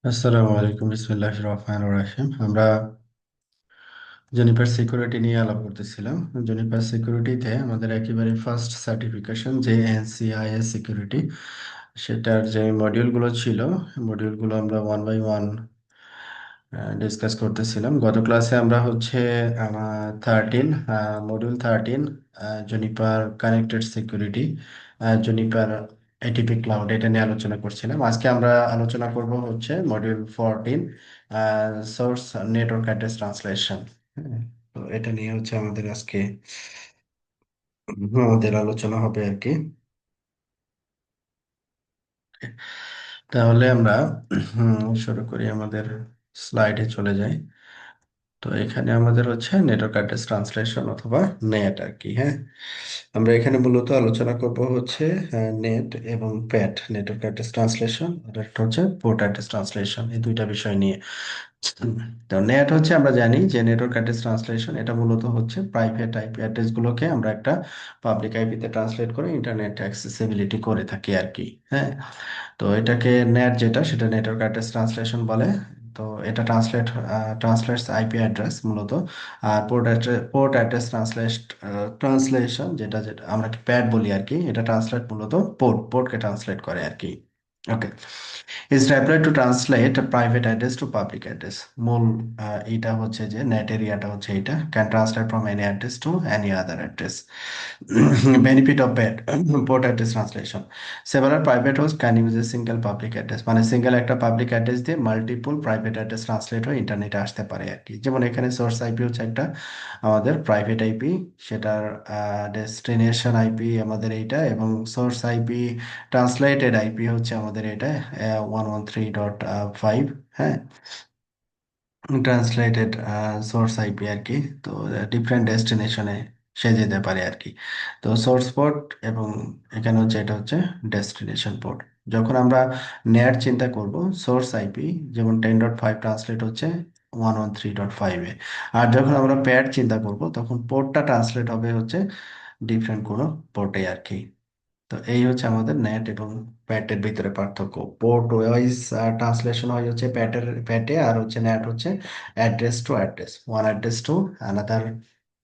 আসসালামু আলাইকুম, বিসমিল্লাহির রহমানির রহিম। আমরা জেনিফার সিকিউরিটি নিয়ে আলাপ করতেছিলাম। জেনিফার সিকিউরিটিতে আমাদের একেবারে ফার্স্ট সার্টিফিকেশন যে এনসিআইএস সিকিউরিটি, সেটার যে মডিউলগুলো ছিল, মডিউলগুলো আমরা ওয়ান বাই ওয়ান ডিসকাস করতেছিলাম। গত ক্লাসে আমরা হচ্ছে 13 module 13 Juniper connected security, Juniper ATP cloud, এটা নিয়ে আলোচনা করছিলাম। আজকে আমরা আলোচনা করব হচ্ছে module 14, source network address translation. তো এটা নিয়ে হচ্ছে আমাদের আজকে আমাদের আলোচনা হবে আর কি। তাহলে আমরা শুরু করি, আমাদের স্লাইডে চলে যাই। তো এখানে আমাদের হচ্ছে নেটওয়ার্ক অ্যাড্রেস ট্রান্সলেশন অথবা নেট আর কি। হ্যাঁ, আমরা এখানে মূলত আলোচনা করব হচ্ছে নেট এবং প্যাট, নেটওয়ার্ক অ্যাড্রেস ট্রান্সলেশন, আর একটা হচ্ছে পোর্ট অ্যাড্রেস ট্রান্সলেশন, এই দুইটা বিষয় নিয়ে। তো নেট হচ্ছে, আমরা জানি যে নেটওয়ার্ক অ্যাড্রেস ট্রান্সলেশন এটা মূলত হচ্ছে প্রাইভেট আইপি অ্যাড্রেস গুলোকে আমরা একটা পাবলিক আইপিতে ট্রান্সলেট করে ইন্টারনেট অ্যাক্সেসিবিলিটি করে থাকি আর কি। হ্যাঁ, তো এটাকে নেট যেটা, সেটা নেটওয়ার্ক অ্যাড্রেস ট্রান্সলেশন বলে। তো এটা ট্রান্সলেটস আইপি অ্যাড্রেস মূলত। আর পোর্ট অ্যাড্রেস ট্রান্সলেশন, যেটা যেটা আমরা প্যাড বলি আর কি, এটা ট্রান্সলেট মূলত পোর্টকে ট্রান্সলেট করে আর কি। ওকে, is deployed to translate a private address to public address। মূল এটা হচ্ছে যে নেট এরিয়াটা হচ্ছে এটা, can translate from any address to any other address। benefit of bad port address translation: several private hosts can use a single public address, মানে single একটা public address দিয়ে মাল্টিপল প্রাইভেট অ্যাড্রেস ট্রান্সলেট হয়ে ইন্টারনেটে আসতে পারে আর কি। যেমন এখানে সোর্স আইপি হচ্ছে একটা আমাদের প্রাইভেট আইপি, সেটার ডেস্টিনেশন আইপি আমাদের এইটা, এবং সোর্স আইপি ট্রান্সলেটেড আইপি হচ্ছে আমাদের এটা 113.5। হ্যাঁ, ট্রান্সলেটেড সোর্স আইপি আর কি। তো ডিফারেন্ট ডেস্টিনেশনে সে যেতে পারে আর কি। তো সোর্স পোর্ট এবং এখানে হচ্ছে এটা হচ্ছে ডেস্টিনেশন পোর্ট। যখন আমরা নেট চিন্তা করব, সোর্স আইপি যেমন 10.5 ট্রান্সলেট হচ্ছে 113.5-এ। আর যখন আমরা প্যাড চিন্তা করব, তখন পোর্টটা ট্রান্সলেট হবে হচ্ছে ডিফারেন্ট কোনো পোর্টে আর কি। তো এই হচ্ছে আমাদের নেট এবং প্যাটের ভিতরে পার্থক্য। পোর্ট ওয়াইজ ট্রান্সলেশন হয় হচ্ছে প্যাটে, আর হচ্ছে নেট হচ্ছে address to address, one address to another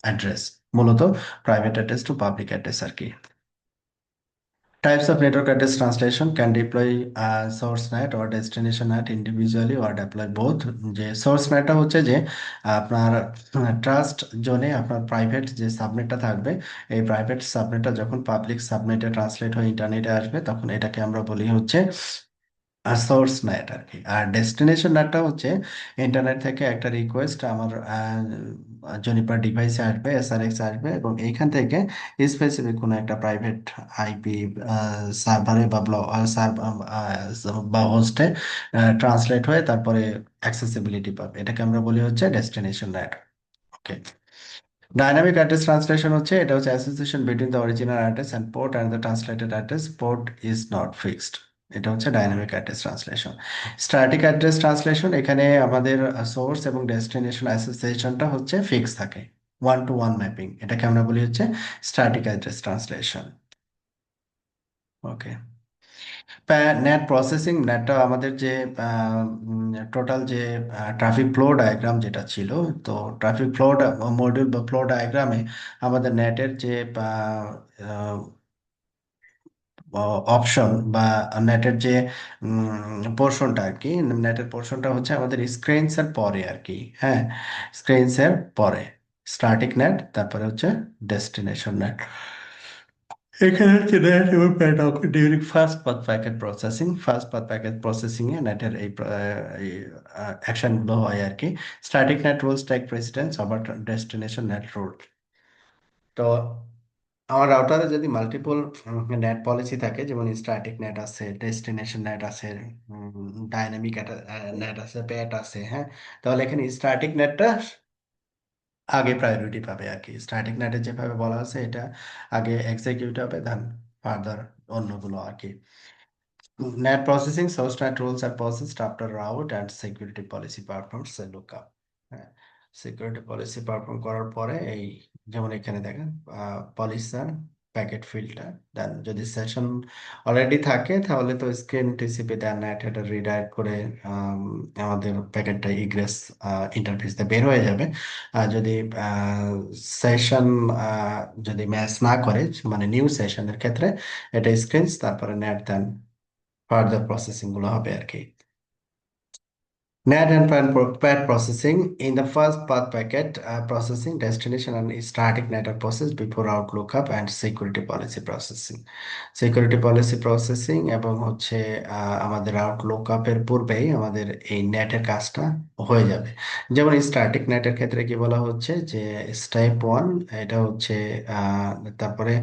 address, মূলত private address to public address আর কি। Types of network address translation: can deploy source net or destination net individually or deploy both। যে source নেটটা হচ্ছে যে আপনার trust জোনে আপনার প্রাইভেট যে সাবনেটটা থাকবে, এই প্রাইভেট সাবনেটটা যখন পাবলিক সাবনেটে ট্রান্সলেট হয়ে ইন্টারনেটে আসবে, তখন এটাকে আমরা বলি হচ্ছে আর সোর্স নেট আর কি। আর ডেস্টিনেশন নেটটা হচ্ছে ইন্টারনেট থেকে একটা রিকোয়েস্ট আমার জনিপার ডিভাইসে আসবে, এসআরএক্স আসবে, এবং এইখান থেকে স্পেসিফিক কোনো একটা প্রাইভেট আইপি সার্ভারে বা বা হোস্টে ট্রান্সলেট হয়ে তারপরে অ্যাক্সেসিবিলিটি পাবে, এটাকে আমরা বলি হচ্ছে ডেস্টিনেশন নেট। ওকে, ডাইনামিক অ্যাড্রেস ট্রান্সলেশন হচ্ছে, এটা হচ্ছে association between the original address and port and the translated address. Port is not fixed. এটা হচ্ছে dynamic address translation. Static address translation: এখানে আমাদের সোর্স এবং ডেস্টিনেশন অ্যাসোসিয়েশনটা হচ্ছে ফিক্স থাকে, ওয়ান টু ওয়ান ম্যাপিং, এটাকে আমরা বলি হচ্ছে স্ট্যাটিক অ্যাড্রেস ট্রান্সলেশন। ওকে, নেট প্রসেসিং: নেটটা আমাদের যে টোটাল যে ট্রাফিক ফ্লো ডায়াগ্রাম যেটা ছিল, তো ট্রাফিক ফ্লো মডিউল বা ফ্লো ডায়াগ্রামে আমাদের নেটের যে অপশন বা নেটের যে পোর্শনটা আর কি, নেটের পোর্শনটা হচ্ছে আমাদের স্ক্রিনস এর পরে আর কি। হ্যাঁ, স্ক্রিনস এর পরে স্ট্যাটিক নেট, তারপরে হচ্ছে ডেস্টিনেশন নেট। এখানে হচ্ছে নেট এবং প্যাডক during first path packet processing, first path packet processing এ নেটের অ্যাকশন গুলো হয় আর কি। Static NAT rules take precedence over destination NAT rule. তো আমার রাউটারে যদি মাল্টিপল নেট পলিসি থাকে, যেমন স্ট্যাটিক নেট আছে, ডেস্টিনেশন নেট আছে, ডাইনামিক নেট আছে, প্যাট আছে, হ্যাঁ, তাহলে এখানে স্ট্যাটিক নেটটা আগে প্রায়োরিটি পাবে আর কি। স্ট্যাটিক নেটে যেভাবে বলা আছে, এটা আগে এক্সিকিউট হবে, দেন ফার্দার অন্যগুলো আর কি। Net processing: source net rules are processed after route and security policy performs a lookup। হ্যাঁ, সিকিউরিটি পলিসি পারফর্ম করার পরে এই, যেমন এখানে দেখেন পলিসার প্যাকেট ফিল্টার। দেন যদি সেশন অলরেডি থাকে তাহলে তো স্ক্রিন টিসিপি দেন নেট হেডার রিডাইরেক্ট করে আম, আমাদের প্যাকেটটা ইগ্রেস ইন্টারফেস দিয়ে বের হয়ে যাবে। আর যদি সেশন যদি ম্যাচ না করে, মানে নিউ সেশনের ক্ষেত্রে এটা স্ক্রিন তারপরে নেট দেন ফার্দার প্রসেসিং গুলো হবে আর কি। NAT and PAT processing. In the first path packet processing, destination and static NAT are processed before route lookup and security policy processing. Security policy processing এবং হচ্ছে আমাদের route lookup এর পূর্বেই আমাদের এই NAT এর কাজটা হয়ে যাবে। যেমন স্ট্যাটিক NAT এর ক্ষেত্রে কি বলা হচ্ছে যে স্টেপ ওয়ান, এটা হচ্ছে আহ, তারপরে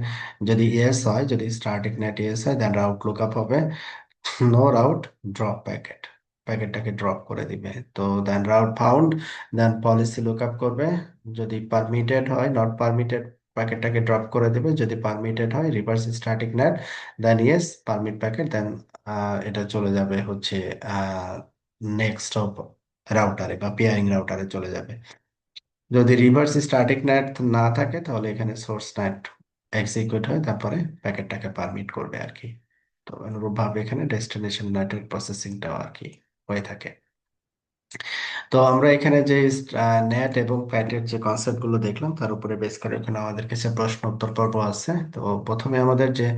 যদি ইয়েস হয়, যদি স্ট্যাটিক NAT ইয়েস হয় দেন রাউট লুকআপ হবে, নো রাউট ড্রপ প্যাকেট, প্যাকেটটাকে ড্রপ করে দিবে। তো then route found, then policy lookup করবে, যদি পারমিটেড হয় নট পারমিটেড প্যাকেটটাকে ড্রপ করে দিবে, যদি পারমিটেড হয় রিভার্স স্ট্যাটিক নেট, দেন ইয়েস পারমিট প্যাকেট, দেন এটা চলে যাবে হচ্ছে নেক্সট অফ রাউটারে বা পিয়ারিং রাউটারে চলে যাবে। যদি রিভার্স স্ট্যাটিক নেট না থাকে তাহলে এখানে সোর্স নেট এক্সিকিউট হয়, তারপরে প্যাকেটটাকে পারমিট করবে আর কি। তো অনুরূপভাবে এখানে ডেস্টিনেশন নেটের প্রসেসিংটাও আর কি হয়ে থাকে। তো আমরা এখানে যে নেট এবং প্যাটের যে কনসেপ্ট গুলো দেখলাম তার উপরে বেস করে এখানে আমাদের কাছে প্রশ্ন উত্তর পর্ব আছে। তো প্রথমে আমাদের যে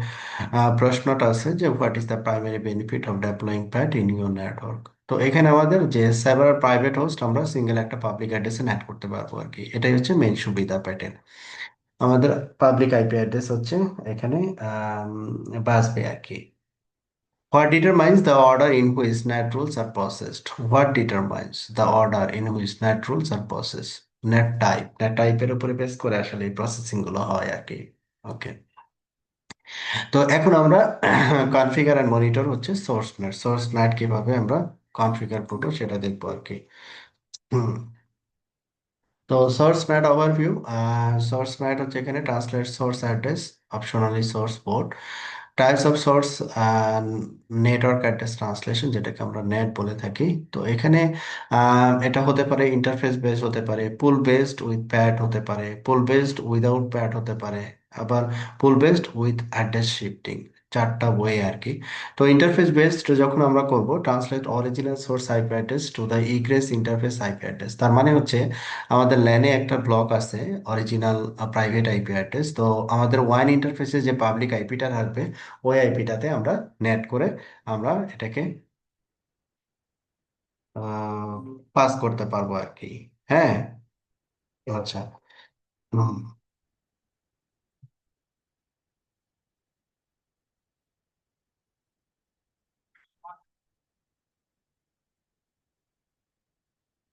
প্রশ্নটা আছে যে what is the primary benefit of deploying PAT in your network. তো এখানে আমাদের যে সেভার প্রাইভেট হোস্ট আমরা সিঙ্গেল একটা পাবলিক অ্যাড্রেসে নেট করতে পারবো আর কি, এটাই হচ্ছে মেইন সুবিধা প্যাটের। আমাদের পাবলিক আইপি অ্যাড্রেস হচ্ছে এখানে বাসবে আর কি। What determines the order in which net rules are processed? What determines the order in which net rules are processed? net type এর উপরে বেস করে আসলে এই প্রসেসিং গুলো হয় আর কি। ওকে, তো এখন আমরা কনফিগার এন্ড মনিটর হচ্ছে সোর্স নেট কিভাবে আমরা কনফিগার করবো সেটা দেখবো আর কি। হুম, তো source NAT overview. Source NAT হচ্ছে এখানে translate source address, optionally source port, types of source, network address translation যেটাকে আমরা নেট বলে থাকি। তো এখানে এটা হতে পারে ইন্টারফেস বেসড, হতে পারে পুল বেসড উইথ প্যাড, হতে পারে পুল বেসড উইদাউট প্যাড, হতে পারে আবার পুল বেসড উইথ অ্যাড্রেস শিফটিং, চারটা ওয়ে আর কি। তো ইন্টারফেস বেসড যখন আমরা করব, translate original source IP address to the egress interface IP address, তার মানে হচ্ছে আমাদের ল্যানে একটা ব্লক আছে অরিজিনাল প্রাইভেট আইপি অ্যাড্রেস, তো আমাদের ওয়ান ইন্টারফেসে যে পাবলিক আইপিটা থাকবে ওই আইপিটাতে আমরা নেট করে আমরা এটাকে পাস করতে পারবো আর কি। হ্যাঁ, আচ্ছা। হুম।